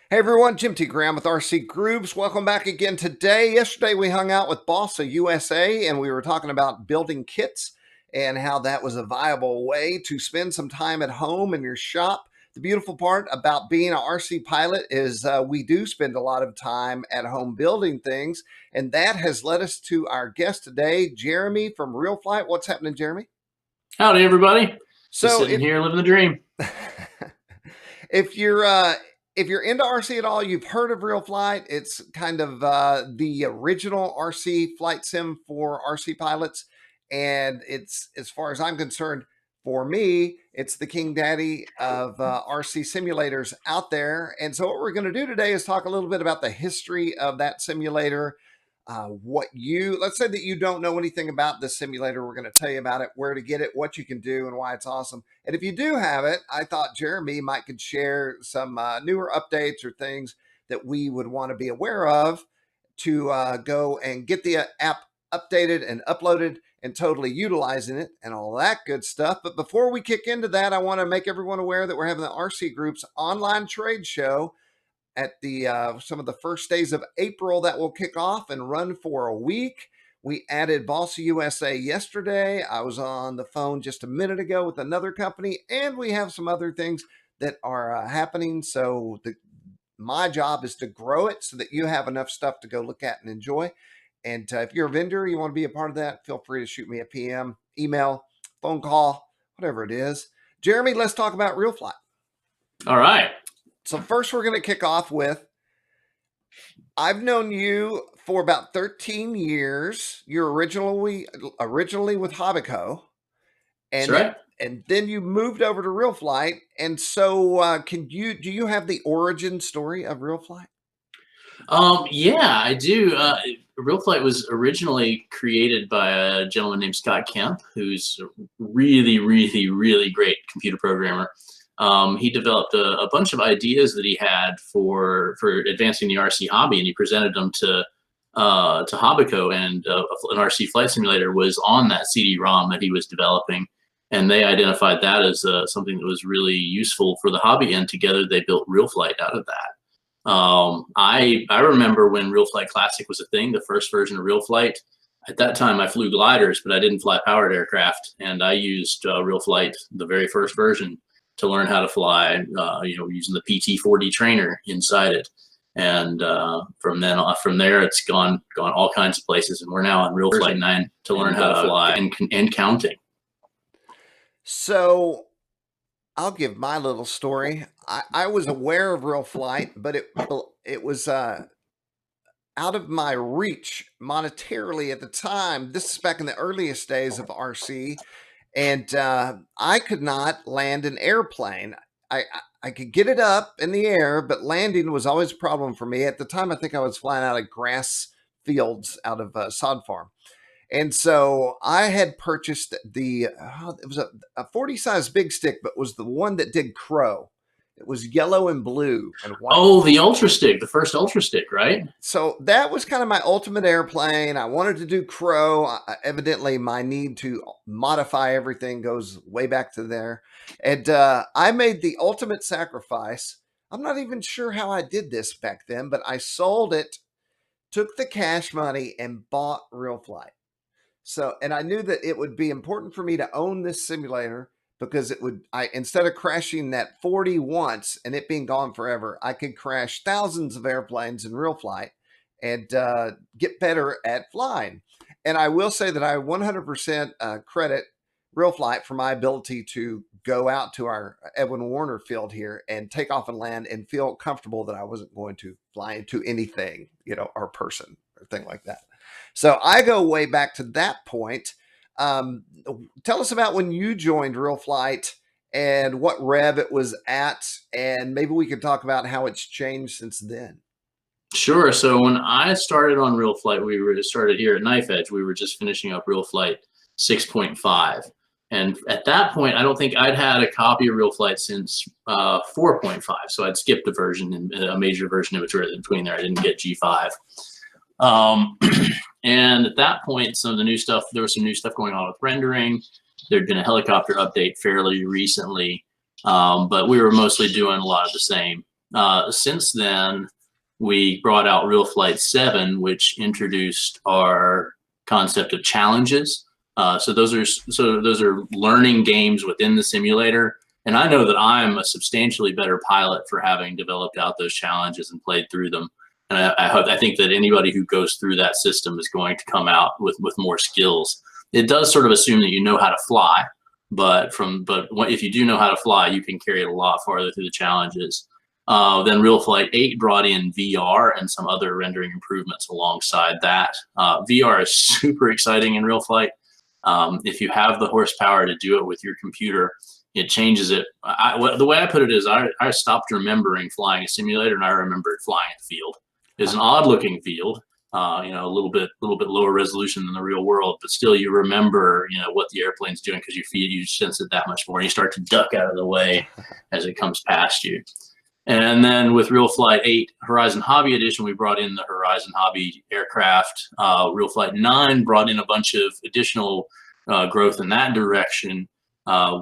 Hey everyone, Jim T. Graham with RCGroups. Welcome back again today. Yesterday we hung out with Balsa USA and we were talking about building kits and how that was a viable way to spend some time at home in your shop. The beautiful part about being an RC pilot is we do spend a lot of time at home building things, and that has led us to our guest today, Jeremy from RealFlight. What's happening, Jeremy? Howdy, everybody. Just So sitting here living the dream. if you're if you're into RC at all, you've heard of RealFlight. It's kind of the original RC flight sim for RC pilots, and it's, as far as I'm concerned, for me, it's the king daddy of RC simulators out there. And so, what we're going to do today is talk a little bit about the history of that simulator. Let's say that you don't know anything about this simulator. We're going to tell you about it, where to get it, what you can do, and why it's awesome. And if you do have it, I thought Jeremy could share some newer updates or things that we would want to be aware of to go and get the app updated and uploaded and totally utilizing it and all that good stuff. But before we kick into that, I want to make everyone aware that we're having the RCGroups online trade show at the some of the first days of April. That will kick off and run for a week. We added Balsa USA yesterday. I was on the phone just a minute ago with another company, and we have some other things that are happening. So my job is to grow it so that you have enough stuff to go look at and enjoy. And if you're a vendor, you want to be a part of that, feel free to shoot me a PM, email, phone call, whatever it is. Jeremy, let's talk about RealFlight. All right. So first, we're going to kick off with, I've known you for about 13 years. You're originally with Hobbico, and That's right. and then you moved over to RealFlight. And so, do you have the origin story of RealFlight? Yeah, I do. RealFlight was originally created by a gentleman named Scott Kemp, who's a really, really, really great computer programmer. He developed a bunch of ideas that he had for advancing the RC hobby, and he presented them to Hobbico, and an RC flight simulator was on that CD-ROM that he was developing, and they identified that as something that was really useful for the hobby, and together they built RealFlight out of that. I remember when RealFlight Classic was a thing, the first version of RealFlight. At that time, I flew gliders, but I didn't fly powered aircraft, and I used RealFlight, the very first version, to learn how to fly, using the PT-40 trainer inside it. And from there, it's gone all kinds of places, and we're now on RealFlight 9 to learn how to fly and counting. So I'll give my little story. I was aware of RealFlight, but it was out of my reach monetarily at the time. This is back in the earliest days of RC, and I could not land an airplane. I could get it up in the air, but landing was always a problem for me. At the time, I think I was flying out of grass fields out of sod farm. And so I had purchased it was a 40 size big stick, but was the one that did crow. It was yellow and blue and white. Oh, the Ultra Stick, the first Ultra Stick, right? So that was kind of my ultimate airplane. I wanted to do crow. Evidently, my need to modify everything goes way back to there. And I made the ultimate sacrifice. I'm not even sure how I did this back then, but I sold it, took the cash money, and bought RealFlight. So, and I knew that it would be important for me to own this simulator because instead of crashing that 40 once and it being gone forever, I could crash thousands of airplanes in RealFlight and get better at flying. And I will say that I 100% credit RealFlight for my ability to go out to our Edwin Warner field here and take off and land and feel comfortable that I wasn't going to fly into anything, or person or thing like that. So I go way back to that point. Tell us about when you joined RealFlight and what rev it was at, and maybe we could talk about how it's changed since then. Sure. So when I started on RealFlight, we started here at Knife Edge. We were just finishing up RealFlight 6.5. And at that point, I don't think I'd had a copy of RealFlight since 4.5. So I'd skipped a version, and a major version in between there. I didn't get G5. And at that point, some of the new stuff, there was some new stuff going on with rendering. There'd been a helicopter update fairly recently, but we were mostly doing a lot of the same. Since then, we brought out RealFlight 7, which introduced our concept of challenges. So those are learning games within the simulator. And I know that I'm a substantially better pilot for having developed out those challenges and played through them. And I think that anybody who goes through that system is going to come out with more skills. It does sort of assume that you know how to fly, but if you do know how to fly, you can carry it a lot farther through the challenges. Then RealFlight 8 brought in VR and some other rendering improvements alongside that. VR is super exciting in RealFlight. If you have the horsepower to do it with your computer, it changes it. The way I put it is I stopped remembering flying a simulator and I remembered flying a field. It's an odd looking field, a little bit lower resolution than the real world, but still you remember, what the airplane's doing because you sense it that much more. And you start to duck out of the way as it comes past you. And then with RealFlight 8 Horizon Hobby Edition, we brought in the Horizon Hobby aircraft. RealFlight 9 brought in a bunch of additional growth in that direction.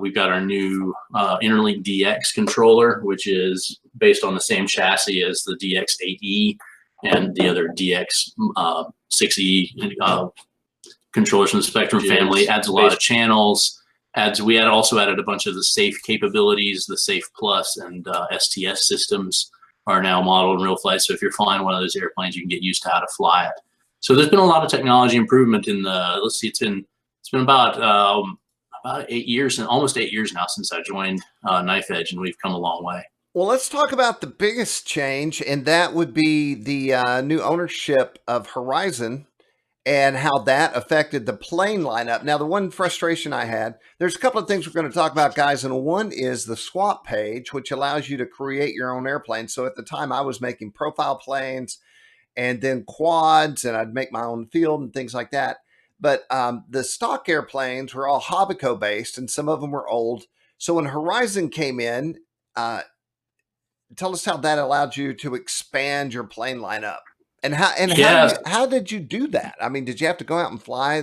We've got our new Interlink DX controller, which is based on the same chassis as the DX8E and the other DX6E controllers from the Spectrum family. Adds a lot of channels. We had also added a bunch of the safe capabilities. The Safe Plus and STS systems are now modeled in RealFlight. So if you're flying one of those airplanes, you can get used to how to fly it. So there's been a lot of technology improvement in the. Let's see, it's been about 8 years and almost 8 years now since I joined Knife Edge, and we've come a long way. Well, let's talk about the biggest change, and that would be the new ownership of Horizon and how that affected the plane lineup. Now, the one frustration I had, there's a couple of things we're going to talk about, guys, and one is the swap page, which allows you to create your own airplane. So at the time, I was making profile planes and then quads, and I'd make my own field and things like that. But the stock airplanes were all Hobbico based, and some of them were old. So when Horizon came in, tell us how that allowed you to expand your plane lineup, and how did you do that? I mean, did you have to go out and fly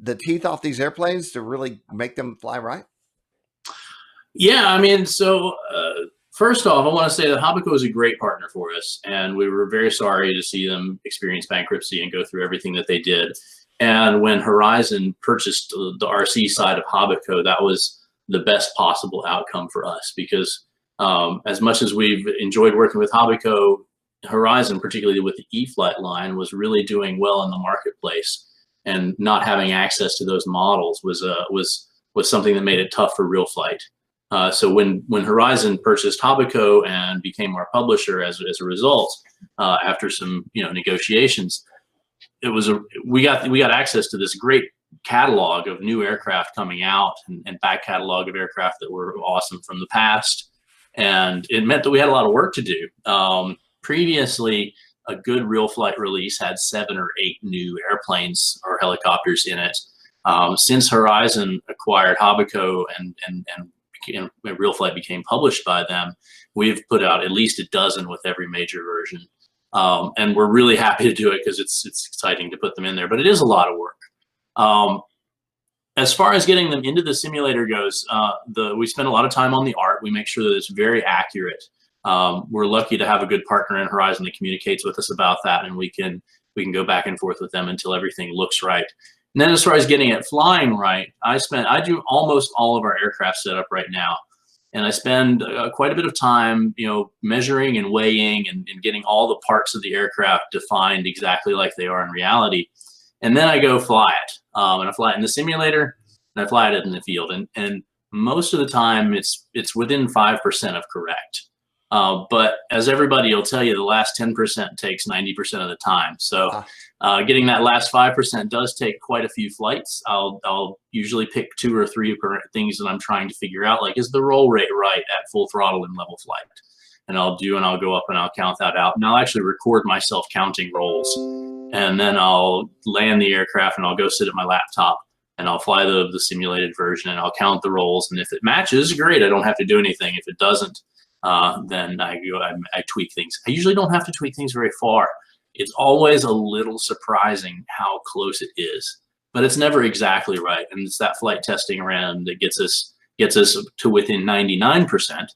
the teeth off these airplanes to really make them fly right? Yeah, I mean, so first off, I want to say that Hobbico is a great partner for us, and we were very sorry to see them experience bankruptcy and go through everything that they did. And when Horizon purchased the RC side of Hobbico, that was the best possible outcome for us, because as much as we've enjoyed working with Hobbico, Horizon, particularly with the E-Flight line, was really doing well in the marketplace, and not having access to those models was something that made it tough for RealFlight. So when Horizon purchased Hobbico and became our publisher as a result, after some negotiations, we got access to this great catalog of new aircraft coming out, and back catalog of aircraft that were awesome from the past. And it meant that we had a lot of work to do. Previously, a good RealFlight release had 7 or 8 new airplanes or helicopters in it. Since Horizon acquired Hobbico and RealFlight became published by them, we've put out at least a dozen with every major version. And we're really happy to do it because it's exciting to put them in there, but it is a lot of work. As far as getting them into the simulator goes, we spend a lot of time on the art. We make sure that it's very accurate. We're lucky to have a good partner in Horizon that communicates with us about that, and we can go back and forth with them until everything looks right. And then as far as getting it flying right, I do almost all of our aircraft setup right now. And I spend quite a bit of time, measuring and weighing and getting all the parts of the aircraft defined exactly like they are in reality. And then I go fly it. And I fly it in the simulator, and I fly it in the field. And most of the time, it's within 5% of correct. But as everybody will tell you, the last 10% takes 90% of the time. So getting that last 5% does take quite a few flights. I'll usually pick 2 or 3 things that I'm trying to figure out, like, is the roll rate right at full throttle in level flight? And I'll go up and I'll count that out. And I'll actually record myself counting rolls. And then I'll land the aircraft and I'll go sit at my laptop and I'll fly the simulated version, and I'll count the rolls. And if it matches, great, I don't have to do anything. If it doesn't, then I tweak things. I usually don't have to tweak things very far. It's always a little surprising how close it is, but it's never exactly right. And it's that flight testing around that gets us to within 99%.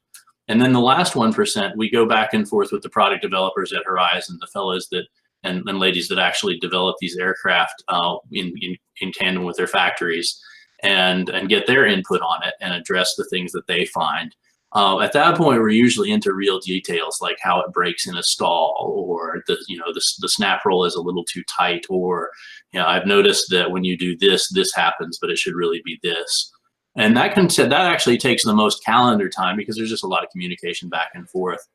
And then the last 1%, we go back and forth with the product developers at Horizon, the fellows that and ladies that actually develop these aircraft in tandem with their factories, and get their input on it and address the things that they find. At that point, we're usually into real details, like how it breaks in a stall, or the snap roll is a little too tight, or I've noticed that when you do this, this happens, but it should really be this. And that actually takes the most calendar time, because there's just a lot of communication back and forth.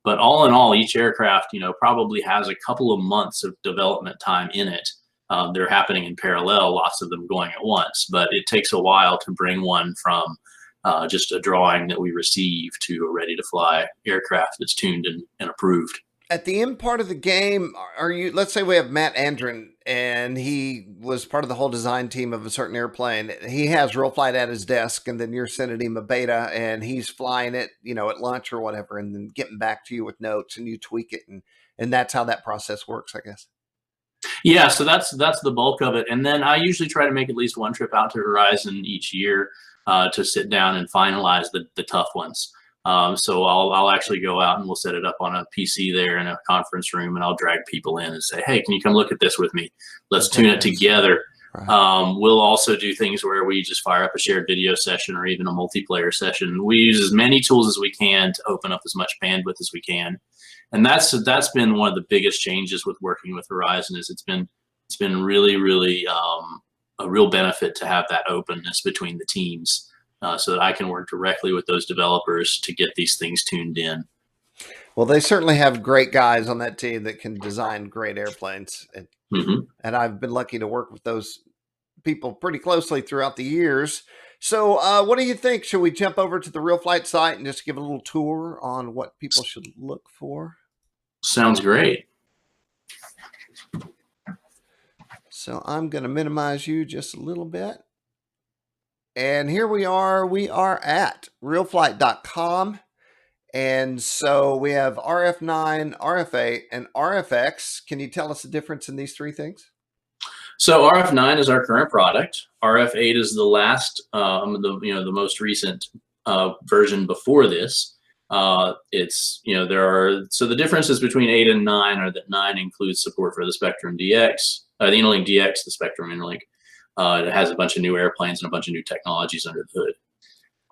But all in all, each aircraft, probably has a couple of months of development time in it. They're happening in parallel, lots of them going at once, but it takes a while to bring one from just a drawing that we receive to a ready to fly aircraft that's tuned and approved. At the end part of the game, let's say we have Matt Andren, and he was part of the whole design team of a certain airplane. He has RealFlight at his desk, and then you're sending him a beta, and he's flying it, at lunch or whatever, and then getting back to you with notes, and you tweak it, and that's how that process works, I guess. Yeah, so that's the bulk of it. And then I usually try to make at least one trip out to Horizon each year to sit down and finalize the tough ones. So I'll actually go out and we'll set it up on a PC there in a conference room, and I'll drag people in and say, hey, can you come look at this with me? Let's tune it together. Right. We'll also do things where we just fire up a shared video session or even a multiplayer session. We use as many tools as we can to open up as much bandwidth as we can. And that's been one of the biggest changes with working with Horizon. Is it's been really, really a real benefit to have that openness between the teams, so that I can work directly with those developers to get these things tuned in. Well, they certainly have great guys on that team that can design great airplanes. And I've been lucky to work with those people pretty closely throughout the years. So what do you think? Should we jump over to the RealFlight site and just give a little tour on what people should look for? Sounds great. So I'm going to minimize you just a little bit. And here we are. We are at realflight.com. And so we have RF9, RF8, and RFX. Can you tell us the difference in these three things? So RF9 is our current product. RF8 is the last, the most recent version before this. It's so the differences between 8 and 9 are that 9 includes support for the Spectrum DX, the Interlink DX, the Spectrum Interlink. It has a bunch of new airplanes and a bunch of new technologies under the hood.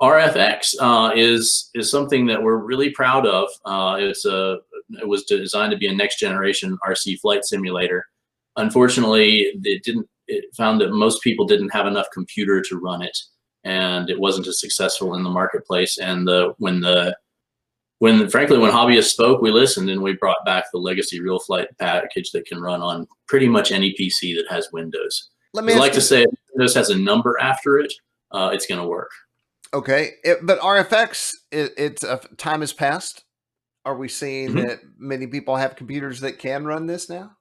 RFX is something that we're really proud of. It was designed to be a next generation RC flight simulator. Unfortunately, it found that most people didn't have enough computer to run it, and it wasn't as successful in the marketplace. And when hobbyists spoke, we listened, and we brought back the legacy RealFlight package that can run on pretty much any PC that has Windows. I like to say, if Windows has a number after it, it's going to work. Okay, but RFX, time has passed. Are we seeing that many people have computers that can run this now?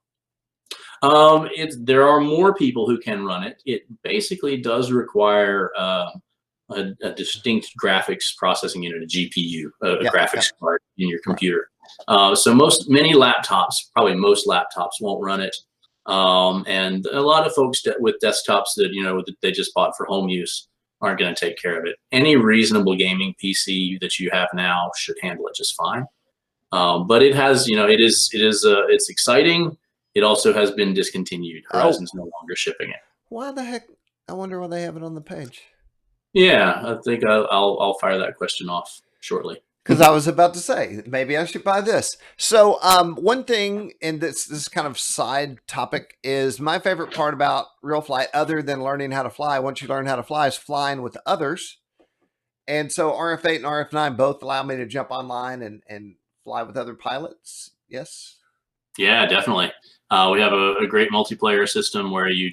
There are more people who can run it. It basically does require a distinct graphics processing unit, a GPU, a graphics card in your computer. So many laptops, probably most laptops, won't run it. And a lot of folks with desktops that they just bought for home use aren't going to take care of it. Any reasonable gaming PC that you have now should handle it just fine. But it has, it's exciting. It also has been discontinued. Horizon's no longer shipping it. Why the heck? I wonder why they have it on the page. Yeah, I think I'll fire that question off shortly. Because I was about to say, maybe I should buy this. So one thing, and this is kind of side topic, is my favorite part about RealFlight, other than learning how to fly, once you learn how to fly, is flying with others. And so RF8 and RF9 both allow me to jump online and fly with other pilots. Yes? Yeah, definitely. We have a great multiplayer system where you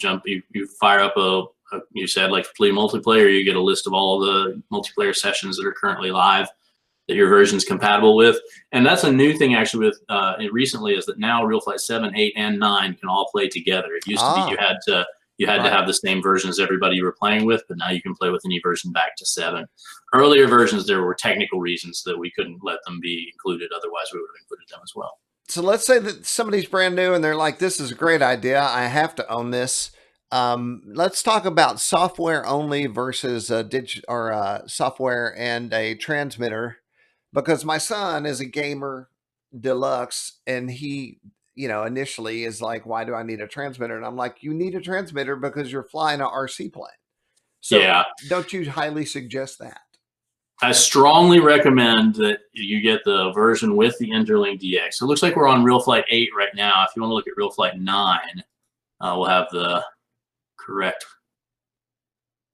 fire up you said like Fleet multiplayer, you get a list of all the multiplayer sessions that are currently live that your version's compatible with. And that's a new thing actually with recently, is that now RealFlight 7, 8, and 9 can all play together. It used to be you had to have the same version as everybody you were playing with, but now you can play with any version back to 7. Earlier versions, there were technical reasons that we couldn't let them be included. Otherwise, we would have included them as well. So let's say that somebody's brand new and they're like, this is a great idea. I have to own this. Let's talk about software only versus software and a transmitter. because my son is a gamer deluxe, and he, initially is like, why do I need a transmitter? And I'm like, you need a transmitter because you're flying an RC plane. So Yeah. don't you highly suggest that? I strongly recommend that you get the version with the Interlink DX. So it looks like we're on RealFlight 8 right now. If you want to look at RealFlight 9, we'll have the correct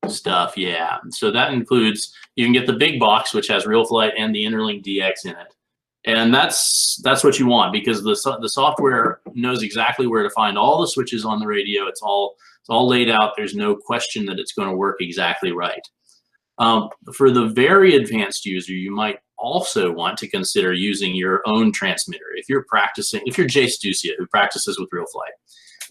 stuff. Yeah. So that includes, you can get the big box, which has RealFlight and the Interlink DX in it. And that's what you want, because the software knows exactly where to find all the switches on the radio. It's all laid out. There's no question that it's going to work exactly right. For the very advanced user, you might also want to consider using your own transmitter. If you're Jay Stucia, who practices with RealFlight,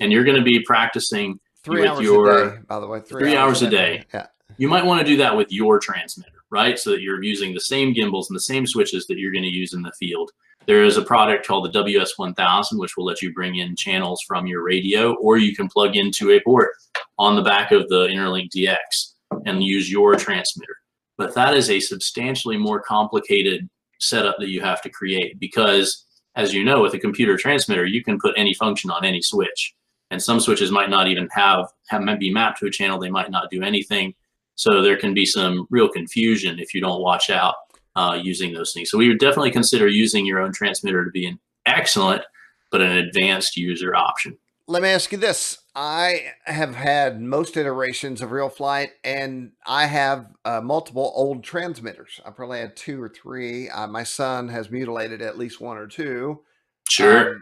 and you're going to be practicing 3 with hours a day, by the way, 3 hours a day, yeah, you might want to do that with your transmitter, right? So that you're using the same gimbals and the same switches that you're going to use in the field. There is a product called the WS1000, which will let you bring in channels from your radio, or you can plug into a port on the back of the Interlink DX and use your transmitter. But that is a substantially more complicated setup that you have to create, because, as you know, with a computer transmitter, you can put any function on any switch. And some switches might not even be mapped to a channel. They might not do anything. So there can be some real confusion if you don't watch out using those things. So we would definitely consider using your own transmitter to be an excellent, but an advanced user option. Let me ask you this. I have had most iterations of RealFlight, and I have multiple old transmitters. I probably had 2 or 3. My son has mutilated at least 1 or 2. Sure.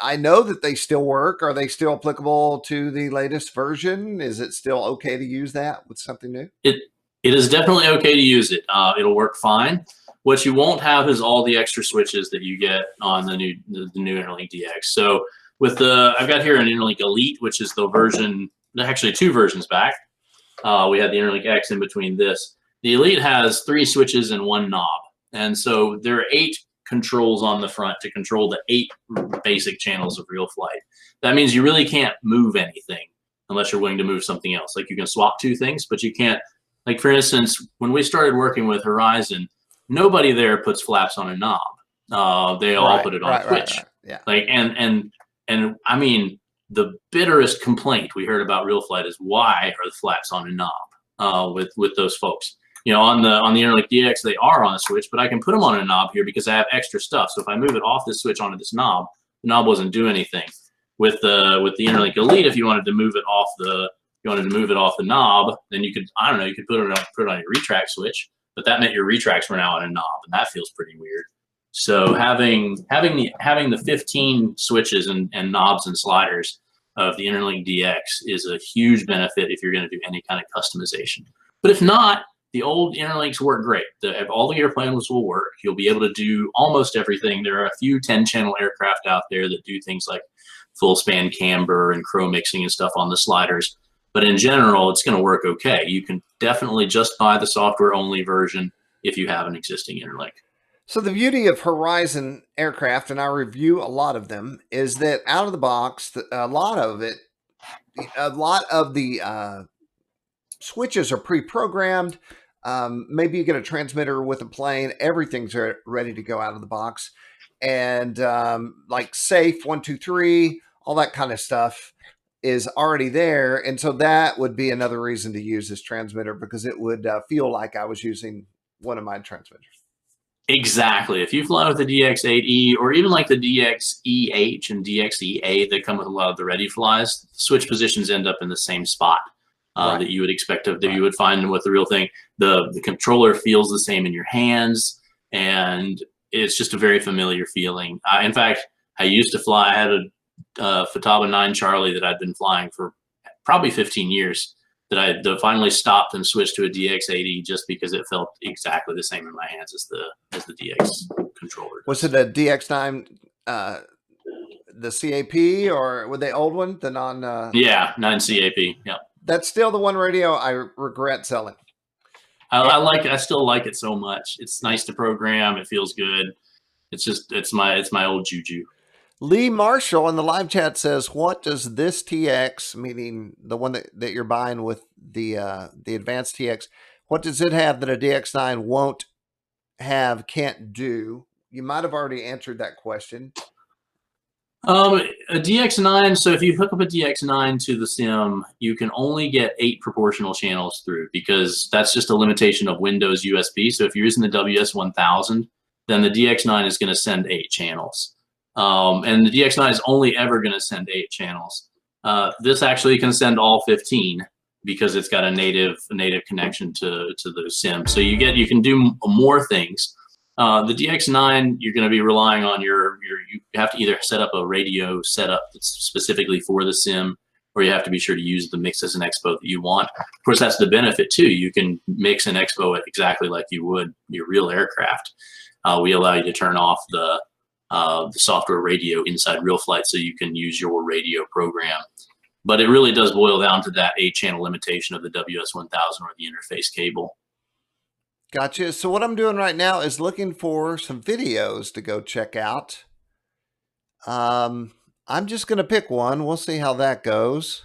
I know that they still work. Are they still applicable to the latest version? Is it still okay to use that with something new? It is definitely okay to use it. It'll work fine. What you won't have is all the extra switches that you get on the new Interlink DX. So I've got here an Interlink Elite, which is the version, actually 2 versions back. We had the Interlink X in between this. The Elite has 3 switches and 1 knob. And so there are 8 controls on the front to control the 8 basic channels of RealFlight. That means you really can't move anything unless you're willing to move something else. Like, you can swap 2 things, but you can't, like, for instance, when we started working with Horizon, nobody there puts flaps on a knob. They all put it on a switch. Right. Yeah. Like, and I mean, the bitterest complaint we heard about RealFlight is, why are the flaps on a knob with those folks? On the Interlink DX, they are on a switch, but I can put them on a knob here because I have extra stuff. So if I move it off this switch onto this knob, the knob doesn't do anything. With the Interlink Elite, if you wanted to move it off the knob, then you could, I don't know, you could put it on your retract switch, but that meant your retracts were now on a knob, and that feels pretty weird. So having the 15 switches and knobs and sliders of the Interlink DX is a huge benefit if you're going to do any kind of customization. But if not, the old Interlinks work great. All the airplanes will work. You'll be able to do almost everything. There are a few 10-channel aircraft out there that do things like full span camber and crow mixing and stuff on the sliders. But in general, it's going to work okay. You can definitely just buy the software only version if you have an existing Interlink. So the beauty of Horizon aircraft, and I review a lot of them, is that out of the box, a lot of the switches are pre-programmed. Maybe you get a transmitter with a plane, everything's ready to go out of the box. And like safe, 1, 2, 3, all that kind of stuff is already there. And so that would be another reason to use this transmitter, because it would feel like I was using one of my transmitters. Exactly. If you fly with the DX8E, or even like the DXEH and DXEA that come with a lot of the ready flies, switch positions end up in the same spot that you would expect that you would find with the real thing. The controller feels the same in your hands, and it's just a very familiar feeling. In fact, I used to fly. I had a Futaba 9 Charlie that I'd been flying for probably 15 years. That I finally stopped and switched to a DX80 just because it felt exactly the same in my hands as the DX controller. Was it a DX9, the CAP, or were they old one? The non? Yeah, 9 CAP. Yeah. That's still the one radio I regret selling. I like it. I still like it so much. It's nice to program. It feels good. It's my old juju. Lee Marshall in the live chat says, what does this TX, meaning the one that you're buying with the advanced TX, what does it have that a DX9 won't can't do? You might have already answered that question. A DX9, so if you hook up a DX9 to the sim, you can only get 8 proportional channels through, because that's just a limitation of Windows USB. So if you're using the WS1000, then the DX9 is going to send 8 channels. And the DX9 is only ever going to send 8 channels. This actually can send all 15 because it's got a native connection to the sim. So you can do more things. The DX9, you're going to be relying on you have to either set up a radio setup that's specifically for the sim, or you have to be sure to use the mix as an expo that you want. Of course, that's the benefit too. You can mix an expo exactly like you would your real aircraft. We allow you to turn off the software radio inside RealFlight so you can use your radio program. But it really does boil down to that 8-channel limitation of the WS1000 or the interface cable. Gotcha. So what I'm doing right now is looking for some videos to go check out. I'm just going to pick one. We'll see how that goes.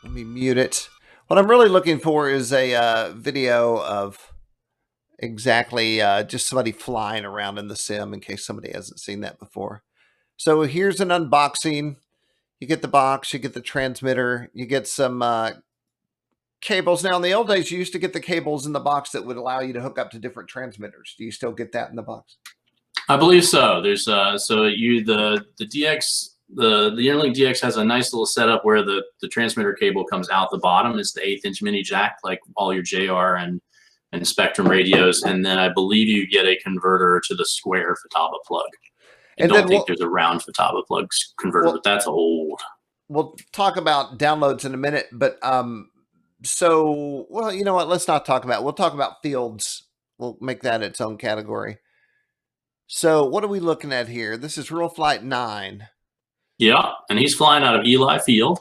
Let me mute it. What I'm really looking for is a video of exactly just somebody flying around in the sim, in case somebody hasn't seen that before. So here's an unboxing. You get the box, you get the transmitter, you get some cables. Now, in the old days, you used to get the cables in the box that would allow you to hook up to different transmitters. Do you still get that in the box? I believe so. There's the DX, the Interlink DX has a nice little setup where the transmitter cable comes out the bottom. It's the 1/8-inch mini jack, like all your JR and Spectrum radios, and then I believe you get a converter to the square Futaba plug. I don't think there's a round Futaba plug converter, but that's old. We'll talk about downloads in a minute, but so, well, you know what? Let's not talk about. We'll talk about fields. We'll make that its own category. So, what are we looking at here? This is RealFlight 9. Yeah, and he's flying out of Eli Field,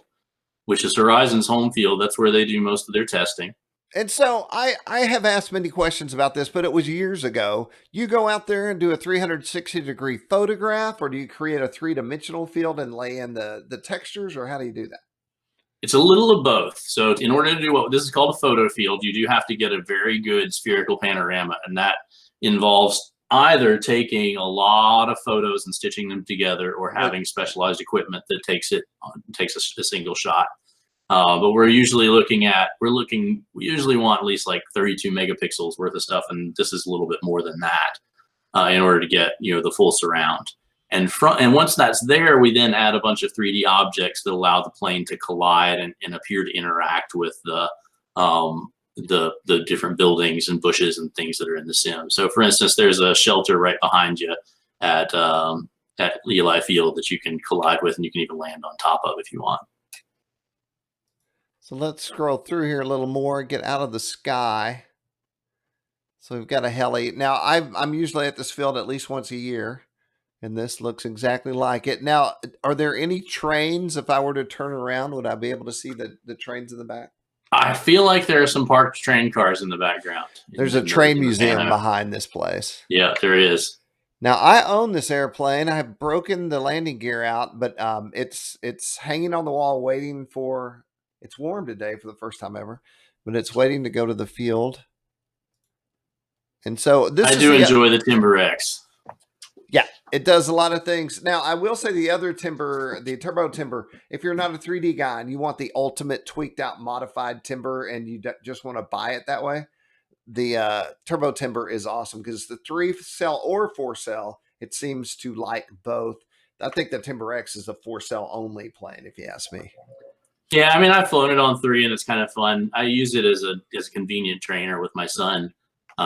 which is Horizon's home field. That's where they do most of their testing. And so I have asked many questions about this, but it was years ago. You go out there and do a 360-degree photograph, or do you create a 3-dimensional field and lay in the textures, or how do you do that? It's a little of both. So in order to do what this is called a photo field, you do have to get a very good spherical panorama, and that involves either taking a lot of photos and stitching them together, or having specialized equipment that takes a single shot. But we usually want at least like 32 megapixels worth of stuff, and this is a little bit more than that in order to get the full surround. And once that's there, we then add a bunch of 3D objects that allow the plane to collide and appear to interact with the different buildings and bushes and things that are in the sim. So, for instance, there's a shelter right behind you at Eli Field that you can collide with, and you can even land on top of if you want. So let's scroll through here a little more, get out of the sky. So we've got a heli. Now, I'm usually at this field at least once a year, and this looks exactly like it. Now, are there any trains? If I were to turn around, would I be able to see the trains in the back? I feel like there are some parked train cars in the background. There's a train museum behind this place. Yeah, there is. Now, I own this airplane. I have broken the landing gear out, but it's hanging on the wall waiting for... It's warm today for the first time ever, but it's waiting to go to the field. And so I do enjoy the Timber X. Yeah, it does a lot of things. Now, I will say the other timber, the turbo timber, if you're not a 3D guy and you want the ultimate tweaked out modified timber and you just want to buy it that way, the turbo timber is awesome, because the 3-cell or 4-cell, it seems to like both. I think the Timber X is a 4-cell only plane, if you ask me. Yeah, I mean, I've flown it on 3, and it's kind of fun. I use it as a convenient trainer with my son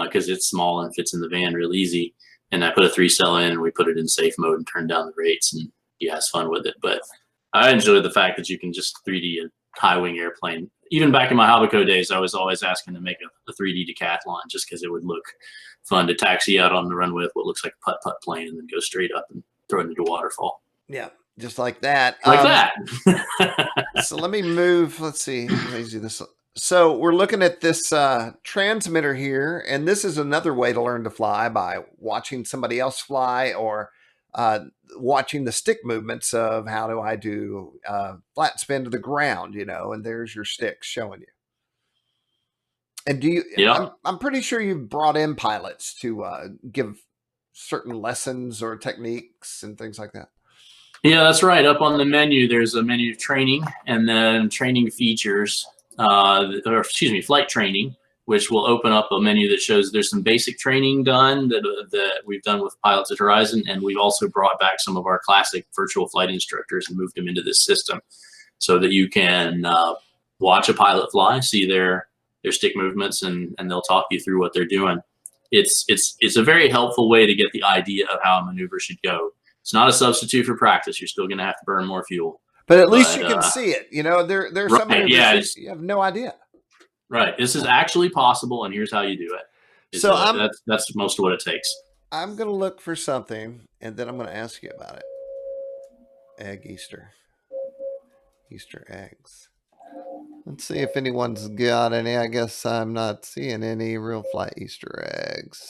because it's small and fits in the van real easy. And I put a 3-cell in, and we put it in safe mode and turn down the rates, and he has fun with it. But I enjoy the fact that you can just 3D a high wing airplane. Even back in my Habaco days, I was always asking to make a 3D decathlon just because it would look fun to taxi out on the runway with what looks like a putt-putt plane and then go straight up and throw it into a waterfall. Yeah, just like that. Like that. So let me move. Let's see. Let me do this. So we're looking at this transmitter here, and this is another way to learn to fly, by watching somebody else fly, or watching the stick movements of how do I do flat spin to the ground, and there's your sticks showing you. And do you? Yeah. I'm pretty sure you've brought in pilots to give certain lessons or techniques and things like that. Yeah, that's right. Up on the menu, there's a menu of training, and then training features, or excuse me, flight training, which will open up a menu that shows there's some basic training done that we've done with pilots at Horizon, and we've also brought back some of our classic virtual flight instructors and moved them into this system, so that you can watch a pilot fly, see their stick movements, and they'll talk you through what they're doing. It's a very helpful way to get the idea of how a maneuver should go. It's not a substitute for practice. You're still going to have to burn more fuel. But at least you can see it. You know, there are some right, yeah, maneuvers you have no idea. Right. This is actually possible, and here's how you do it. So that's most of what it takes. I'm going to look for something, and then I'm going to ask you about it. Egg Easter eggs. Let's see if anyone's got any. I guess I'm not seeing any RealFlight Easter eggs.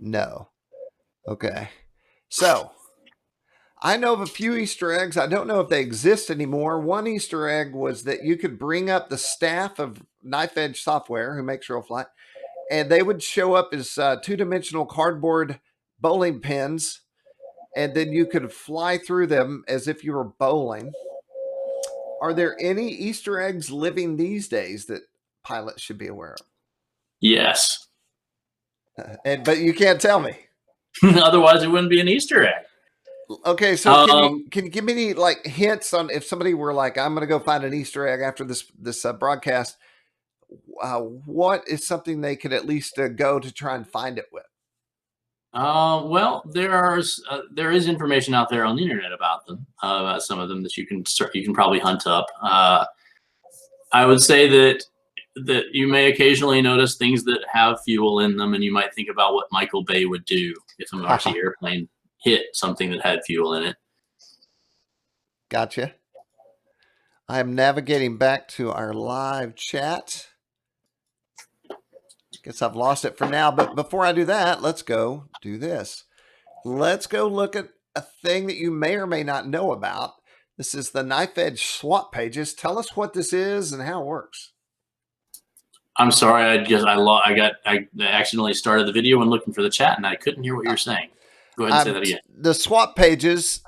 No. Okay. So I know of a few Easter eggs. I don't know if they exist anymore. One Easter egg was that you could bring up the staff of Knife Edge Software, who makes RealFlight, and they would show up as two-dimensional cardboard bowling pins, and then you could fly through them as if you were bowling. Are there any Easter eggs living these days that pilots should be aware of? Yes. But you can't tell me. Otherwise, it wouldn't be an Easter egg. Okay, so can you give me any like hints on if somebody were like, I'm going to go find an Easter egg after this broadcast? What is something they could at least go to try and find it with? Well, there is information out there on the internet about them, about some of them that you can probably hunt up. I would say that you may occasionally notice things that have fuel in them, and you might think about what Michael Bay would do if an RC airplane hit something that had fuel in it. Gotcha. I am navigating back to our live chat. Guess I've lost it for now, but before I do that, let's go do this. Let's go look at a thing that you may or may not know about. This is the Knife Edge swap pages. Tell us what this is and how it works. I'm sorry, I accidentally started the video and looking for the chat, and I couldn't hear what you were saying. Go ahead and say that again. The swap pages,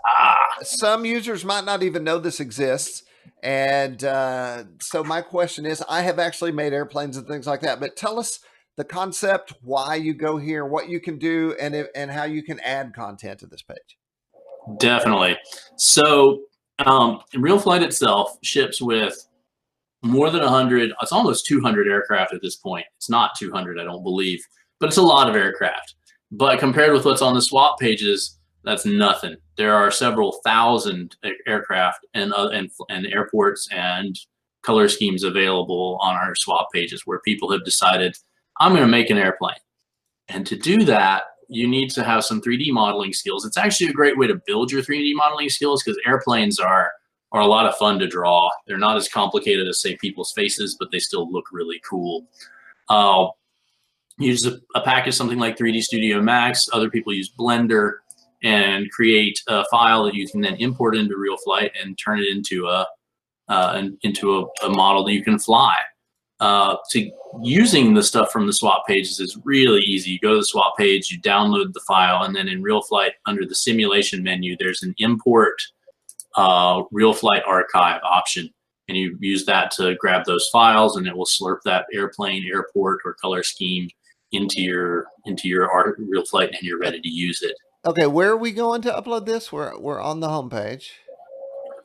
some users might not even know this exists. And so my question is, I have actually made airplanes and things like that, but tell us the concept, why you go here, what you can do, and how you can add content to this page. Definitely. So RealFlight itself ships with more than 100, it's almost 200 aircraft at this point. It's not 200, I don't believe, but it's a lot of aircraft. But compared with what's on the swap pages, that's nothing. There are several thousand aircraft and airports and color schemes available on our swap pages where people have decided, I'm going to make an airplane. And to do that, you need to have some 3D modeling skills. It's actually a great way to build your 3D modeling skills because airplanes are a lot of fun to draw. They're not as complicated as, say, people's faces, but they still look really cool. Use a package, something like 3D Studio Max. Other people use Blender and create a file that you can then import into RealFlight and turn it into a model that you can fly. Using the stuff from the swap pages is really easy. You go to the swap page, you download the file, and then in RealFlight, under the simulation menu, there's an import RealFlight archive option, and you use that to grab those files, and it will slurp that airplane, airport, or color scheme into your RealFlight, and you're ready to use it. Okay, where are we going to upload this? We're on the home page.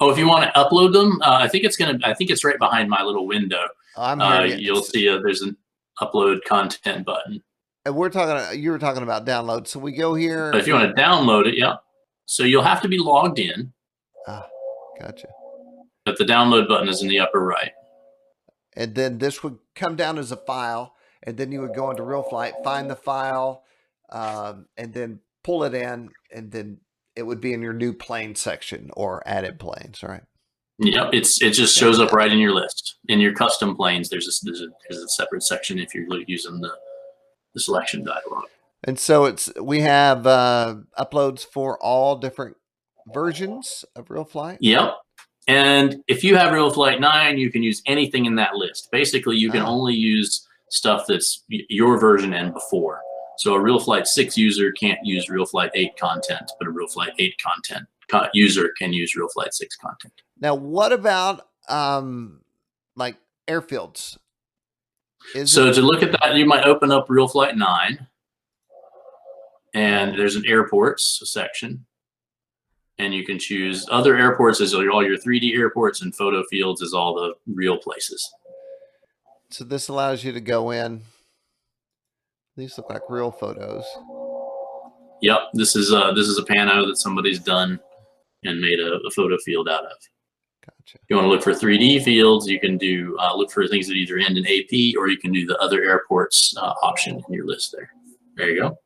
Oh, if you want to upload them, I think it's right behind my little window. I'm hearing it. You'll see there's an upload content button. And you were talking about download. So we go here. But if you want to download it, yeah. So you'll have to be logged in. Ah, gotcha. But the download button is in the upper right. And then this would come down as a file, and then you would go into RealFlight, find the file, and then pull it in, and then it would be in your new plane section or added planes, right? Yep, it just shows up right in your list. In your custom planes, there's a separate section if you're using the selection dialog. And so we have uploads for all different versions of RealFlight. Yep. And if you have RealFlight 9, you can use anything in that list. Basically, you can only use stuff that's your version and before. So a RealFlight 6 user can't use RealFlight 8 content, but a RealFlight 8 content user can use RealFlight 6 content. Now, what about like airfields? So to look at that, you might open up RealFlight 9, and there's an airports section, and you can choose other airports as all your 3D airports, and photo fields as all the real places. So this allows you to go in. These look like real photos. Yep, this is a pano that somebody's done and made a photo field out of. Gotcha. If you want to look for 3D fields, you can do look for things that either end in AP, or you can do the other airports option in your list there. There you go.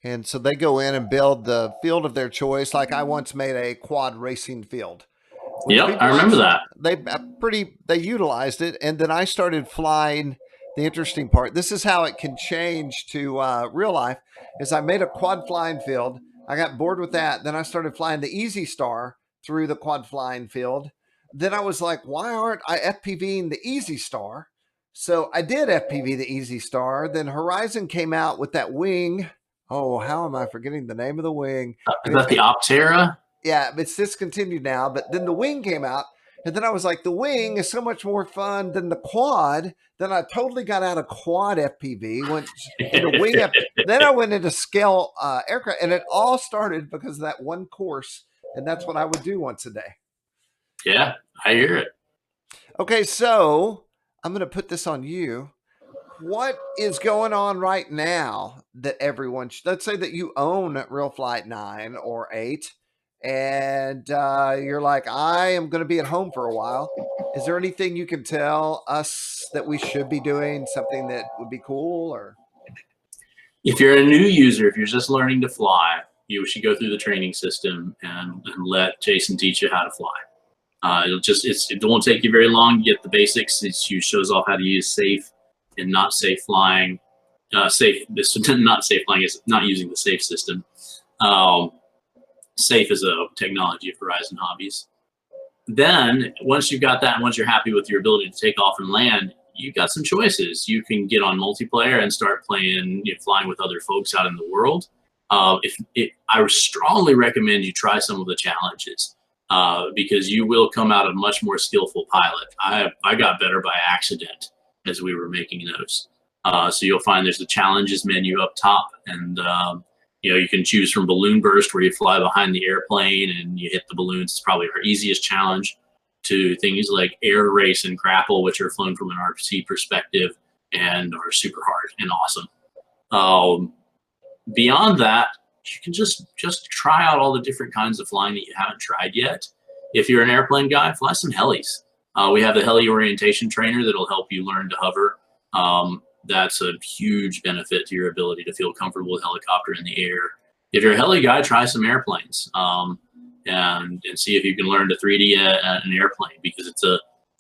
And so they go in and build the field of their choice. Like I once made a quad racing field. Yep, I remember that. They utilized it, and then I started flying. The interesting part, this is how it can change to real life, is I made a quad flying field. I got bored with that. Then I started flying the Easy Star through the quad flying field. Then I was like, why aren't I FPVing the Easy Star? So I did FPV the Easy Star. Then Horizon came out with that wing. Oh, how am I forgetting the name of the wing? Is that the Optera? Yeah, it's discontinued now. But then the wing came out. And then I was like, the wing is so much more fun than the quad. Then I totally got out of quad FPV, went into wing then I went into scale aircraft. And it all started because of that one course. And that's what I would do once a day. Yeah, I hear it. Okay, so I'm going to put this on you. What is going on right now that everyone let's say that you own RealFlight 9 or 8, and you're like, I am going to be at home for a while. Is there anything you can tell us that we should be doing, something that would be cool? Or if you're a new user, if you're just learning to fly, you should go through the training system and let Jason teach you how to fly. It won't take you very long to get the basics. It shows off how to use safe and not safe flying. Not safe flying is not using the safe system. Safe is a technology of Horizon Hobbies. Then once you've got that, and once you're happy with your ability to take off and land, you've got some choices. You can get on multiplayer and start playing, flying with other folks out in the world. I would strongly recommend you try some of the challenges because you will come out a much more skillful pilot. I got better by accident as we were making those. So you'll find there's the challenges menu up top, and you can choose from balloon burst, where you fly behind the airplane and you hit the balloons. It's probably our easiest challenge, to things like air race and grapple, which are flown from an RC perspective and are super hard and awesome. Beyond that, you can just try out all the different kinds of flying that you haven't tried yet. If you're an airplane guy, fly some helis. We have the heli orientation trainer that'll help you learn to hover. That's a huge benefit to your ability to feel comfortable with helicopter in the air. If you're a heli guy, try some airplanes and see if you can learn to 3D an airplane, because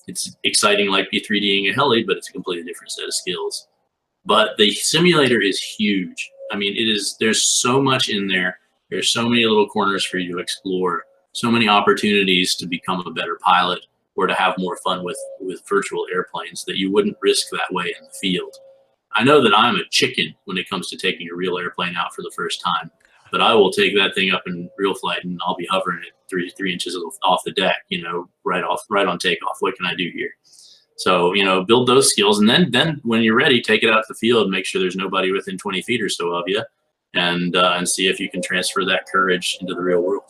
it's exciting like be 3Ding a heli, but it's a completely different set of skills. But the simulator is huge. I mean, there's so much in there. There's so many little corners for you to explore, so many opportunities to become a better pilot or to have more fun with virtual airplanes that you wouldn't risk that way in the field. I know that I'm a chicken when it comes to taking a real airplane out for the first time, but I will take that thing up in RealFlight and I'll be hovering at three inches off the deck, right on takeoff. What can I do here? So, build those skills, and then when you're ready, take it out to the field, make sure there's nobody within 20 feet or so of you, and see if you can transfer that courage into the real world.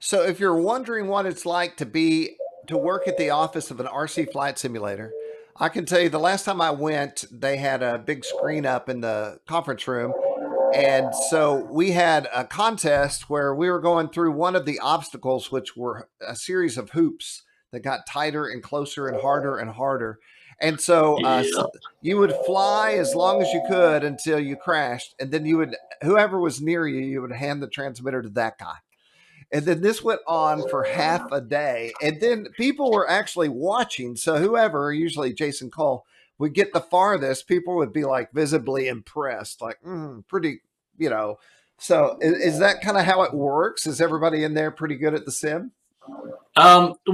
So if you're wondering what it's like to work at the office of an RC flight simulator, I can tell you the last time I went, they had a big screen up in the conference room. And so we had a contest where we were going through one of the obstacles, which were a series of hoops that got tighter and closer and harder and harder. And so you would fly as long as you could until you crashed. And then whoever was near you, you would hand the transmitter to that guy. And then this went on for half a day. And then people were actually watching. So whoever, usually Jason Cole, would get the farthest, people would be like visibly impressed, like, pretty, So is that kind of how it works? Is everybody in there pretty good at the sim?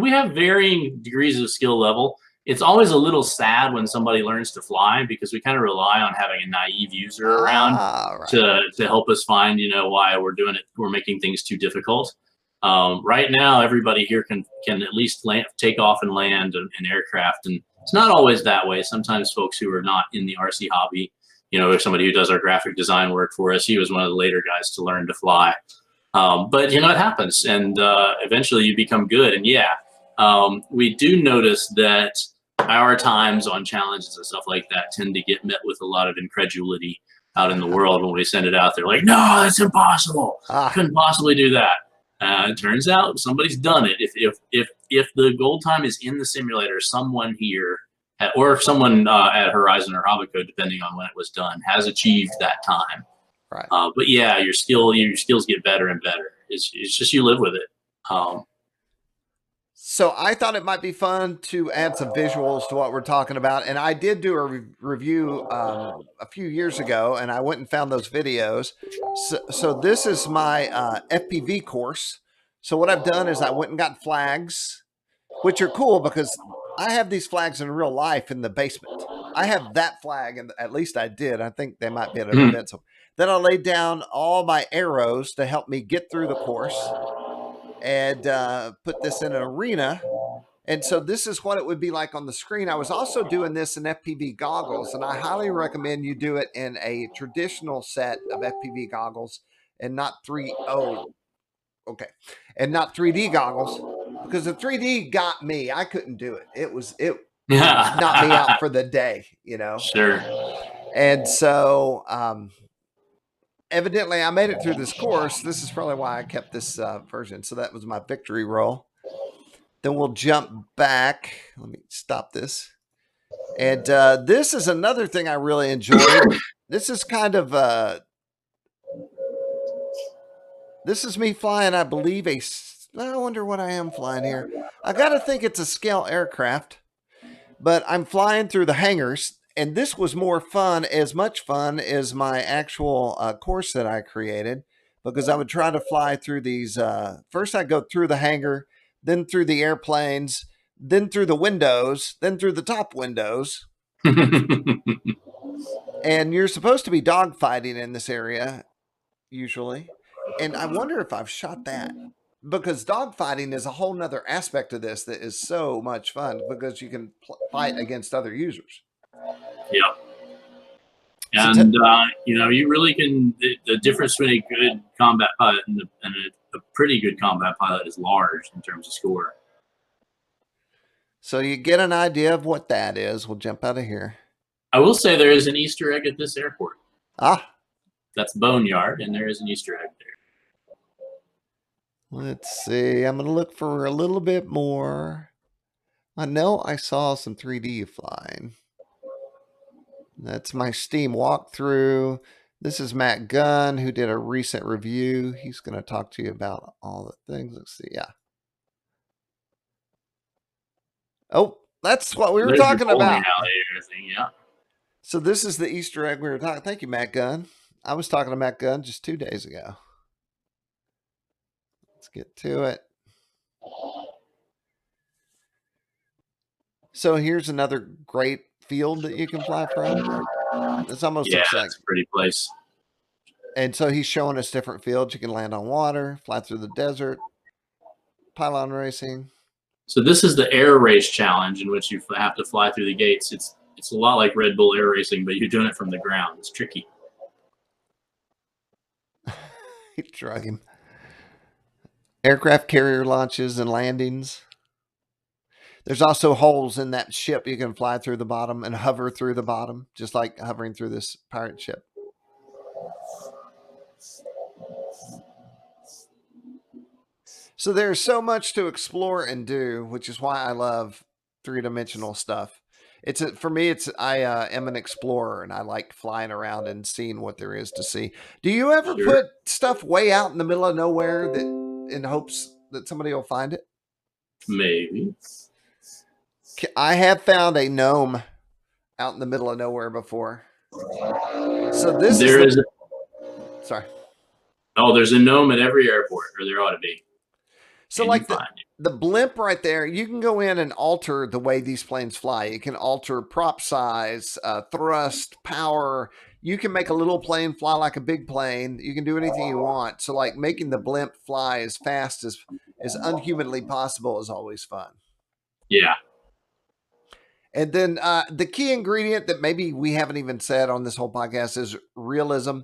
We have varying degrees of skill level. It's always a little sad when somebody learns to fly because we kind of rely on having a naive user around Right. to help us find, why we're doing it. We're making things too difficult. Right now, everybody here can at least take off and land an aircraft, and it's not always that way. Sometimes folks who are not in the RC hobby, if somebody who does our graphic design work for us, he was one of the later guys to learn to fly. But it happens, and eventually you become good. And yeah, we do notice that our times on challenges and stuff like that tend to get met with a lot of incredulity out in the world when we send it out there. Like, no, that's impossible. Couldn't possibly do that. It turns out somebody's done it. If the gold time is in the simulator, someone here, or if someone at Horizon or Hobbycode, depending on when it was done, has achieved that time. Right. But yeah, your skills get better and better. It's just you live with it. So I thought it might be fun to add some visuals to what we're talking about, and I did do a review a few years ago, and I went and found those videos. So this is my FPV course. So what I've done is I went and got flags, which are cool because I have these flags in real life in the basement. I have that flag, and at least I did. I think they might be at an event. So then I laid down all my arrows to help me get through the course, and put this in an arena. And so this is what it would be like on the screen. I was also doing this in FPV goggles, and I highly recommend you do it in a traditional set of FPV goggles and not and not 3D goggles, because the 3D got me. I couldn't do it. It knocked me out for the day, Sure. And so evidently I made it through this course. This is probably why I kept this version. So that was my victory roll. Then we'll jump back. Let me stop this. And this is another thing I really enjoyed. This is kind of this is me flying, I believe, I wonder what I am flying here. I got to think it's a scale aircraft, but I'm flying through the hangars. And this was more fun, as much fun as my actual course that I created, because I would try to fly through these. First, I'd go through the hangar, then through the airplanes, then through the windows, then through the top windows. And you're supposed to be dogfighting in this area, usually. And I wonder if I've shot that, because dogfighting is a whole nother aspect of this that is so much fun, because you can fight against other users. Yeah. And you really can. The difference between a good combat pilot and a pretty good combat pilot is large in terms of score. So you get an idea of what that is. We'll jump out of here. I will say there is an Easter egg at this airport. That's Boneyard, and there is an Easter egg there. Let's see. I'm going to look for a little bit more. I know I saw some 3D flying. That's my Steam walkthrough. This is Matt Gunn, who did a recent review. He's going to talk to you about all the things. Let's see. Yeah. Oh, that's what we were talking about. Yeah. So this is the Easter egg we were talking. Thank you, Matt Gunn. I was talking to Matt Gunn just 2 days ago. Let's get to it. So here's another great field that you can fly from. It's almost looks like it's a pretty place. And so he's showing us different fields. You can land on water, fly through the desert, pylon racing. So this is the air race challenge, in which you have to fly through the gates. It's a lot like Red Bull air racing, but you're doing it from the ground. It's tricky. Drug him. Aircraft carrier launches and landings. There's also holes in that ship you can fly through the bottom and hover through the bottom, just like hovering through this pirate ship. So there's so much to explore and do, which is why I love three-dimensional stuff. For me, I am an explorer, and I like flying around and seeing what there is to see. Do you ever put stuff way out in the middle of nowhere in hopes that somebody will find it? Maybe. I have found a gnome out in the middle of nowhere before. So this sorry. Oh, there's a gnome at every airport, or there ought to be. So like the blimp right there, you can go in and alter the way these planes fly. You can alter prop size, thrust, power. You can make a little plane fly like a big plane. You can do anything you want. So, like making the blimp fly as fast as unhumanly possible is always fun. Yeah. And then the key ingredient that maybe we haven't even said on this whole podcast is realism.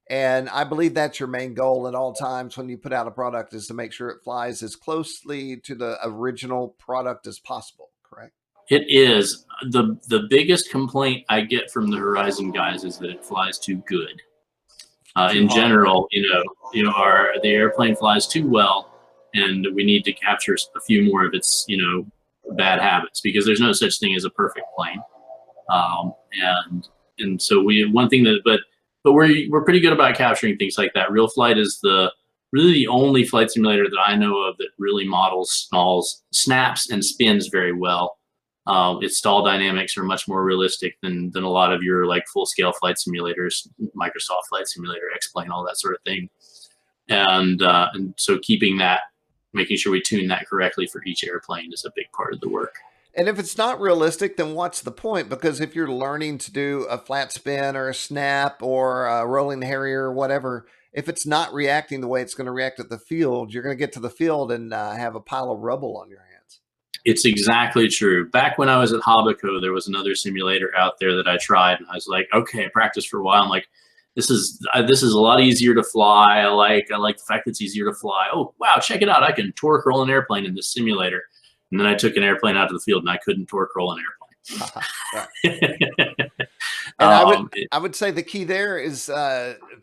And I believe that's your main goal at all times when you put out a product, is to make sure it flies as closely to the original product as possible. Correct? It is. The biggest complaint I get from the Horizon guys is that it flies too good. Too In hard, right? general, the airplane flies too well, and we need to capture a few more of its bad habits, because there's no such thing as a perfect plane. Um, and and so one thing that but we're pretty good about capturing things like that. RealFlight is really the only flight simulator that I know of that really models stalls, snaps, and spins very well. Its stall dynamics are much more realistic than a lot of your like full scale flight simulators, Microsoft Flight Simulator, X-Plane, all that sort of thing. And so making sure we tune that correctly for each airplane is a big part of the work. And if it's not realistic, then what's the point? Because if you're learning to do a flat spin or a snap or a rolling Harrier or whatever, if it's not reacting the way it's going to react at the field, you're going to get to the field and have a pile of rubble on your hands. It's exactly true. Back when I was at Hobbico, there was another simulator out there that I tried, and I was like, okay, I practiced for a while. I'm like, this is a lot easier to fly. I like the fact that it's easier to fly. Oh wow, check it out! I can torque roll an airplane in this simulator. And then I took an airplane out to the field, and I couldn't torque roll an airplane. And I would say the key there is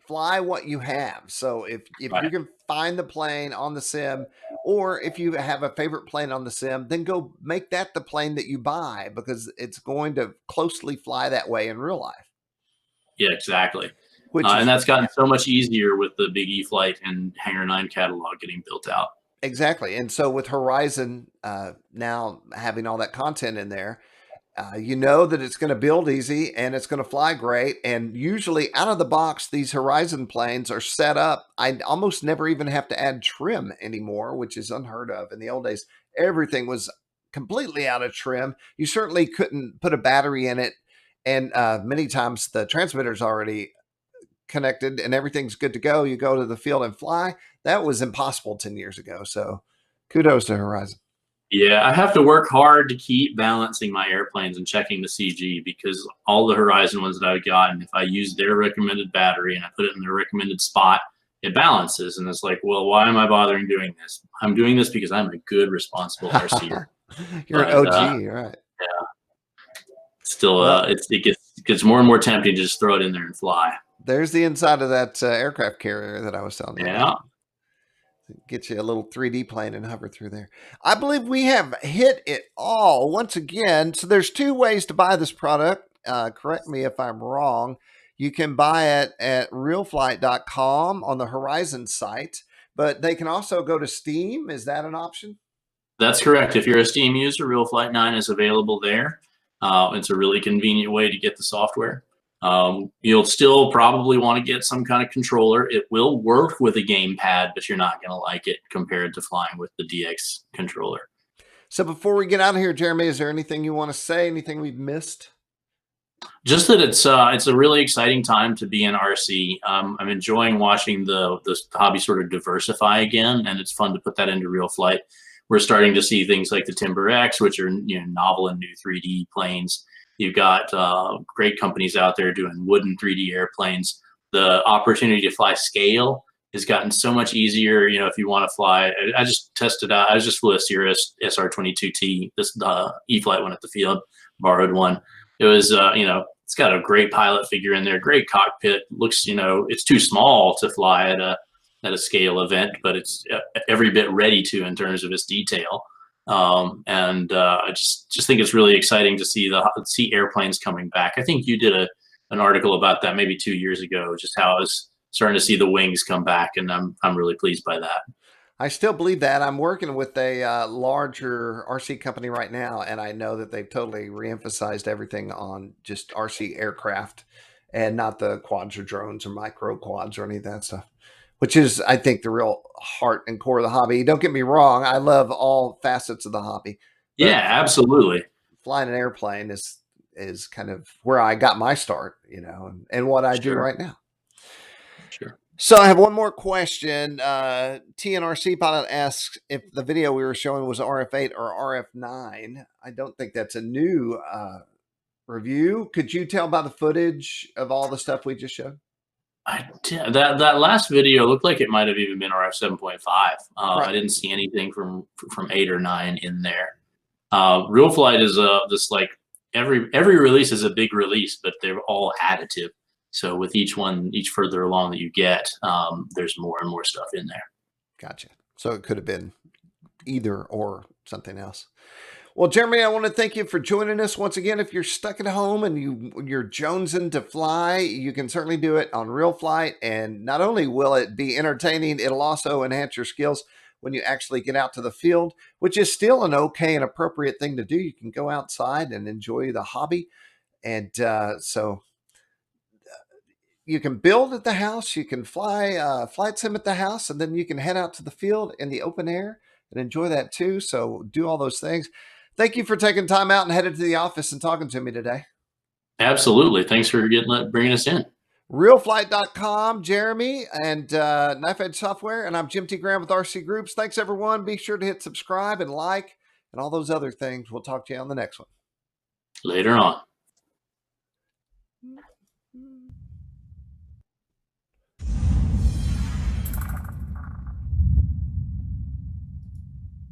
fly what you have. So if Right. you can find the plane on the sim, or if you have a favorite plane on the sim, then go make that the plane that you buy, because it's going to closely fly that way in real life. Yeah, exactly. Which And is that's gotten so much easier with the Big E Flight and Hangar 9 catalog getting built out. exactly. And so with Horizon now having all that content in there, you know that it's going to build easy and it's going to fly great. And usually out of the box, these Horizon planes are set up. I almost never even have to add trim anymore, which is unheard of. In the old days, everything was completely out of trim. You certainly couldn't put a battery in it. And many times the transmitter's already connected and everything's good to go. You go to the field and fly. That was impossible 10 years ago. So kudos to Horizon. Yeah, I have to work hard to keep balancing my airplanes and checking the CG, because all the Horizon ones that I've gotten, if I use their recommended battery and I put it in their recommended spot, it balances. And it's like, well, why am I bothering doing this? I'm doing this because I'm a good, responsible RCer. You're an OG, right? Yeah, still, Well, it gets more and more tempting to just throw it in there and fly. there's the inside of that aircraft carrier that I was telling you Yeah. about. Get you a little 3D plane and hover through there. I believe we have hit it all once again. So there's two ways to buy this product. Correct me if I'm wrong. You can buy it at realflight.com on the Horizon site, but they can also go to Steam. Is that an option? That's correct. If you're a Steam user, RealFlight 9 is available there. It's a really convenient way to get the software. You'll still probably want to get some kind of controller. It will work with a gamepad, but you're not going to like it compared to flying with the DX controller. So before we get out of here, Jeremy, is there anything you want to say? Anything we've missed? Just that it's a really exciting time to be in RC. I'm enjoying watching the hobby sort of diversify again, and it's fun to put that into RealFlight. We're starting to see things like the Timber X, which are novel and new 3D planes. You've got great companies out there doing wooden 3D airplanes. The opportunity to fly scale has gotten so much easier. If you want to fly, I just tested out. I just flew a Cirrus SR22T, this E-Flight one at the field, borrowed one. It was, it's got a great pilot figure in there, great cockpit. Looks, it's too small to fly at a scale event, but it's every bit ready to in terms of its detail. I just think it's really exciting to see airplanes coming back. I think you did an article about that maybe 2 years ago, just how I was starting to see the wings come back, and I'm really pleased by that. I still believe that. I'm working with a larger RC company right now, and I know that they've totally reemphasized everything on just RC aircraft and not the quads or drones or micro quads or any of that stuff, which is, I think, the real heart and core of the hobby. Don't get me wrong. I love all facets of the hobby, but Yeah, absolutely. flying an airplane is kind of where I got my start, and what I do Sure, right now. sure. So I have one more question. TNRC Pilot asks if the video we were showing was RF8 or RF9. I don't think that's a new review. Could you tell by the footage of all the stuff we just showed? That last video looked like it might have even been RF 7.5. Right. I didn't see anything from 8 or 9 in there. RealFlight is this like every release is a big release, but they're all additive. So with each one, each further along that you get, there's more and more stuff in there. Gotcha. So it could have been either or something else. Well, Jeremy, I want to thank you for joining us once again. If you're stuck at home and you're jonesing to fly, you can certainly do it on RealFlight. And not only will it be entertaining, it'll also enhance your skills when you actually get out to the field, which is still an okay and appropriate thing to do. You can go outside and enjoy the hobby. And so you can build at the house, you can fly flight sim at the house, and then you can head out to the field in the open air and enjoy that too. So do all those things. Thank you for taking time out and headed to the office and talking to me today. Absolutely. Thanks for bringing us in. RealFlight.com, Jeremy, and Knife Edge Software. And I'm Jim T. Graham with RCGroups. Thanks, everyone. Be sure to hit subscribe and like and all those other things. We'll talk to you on the next one. Later on.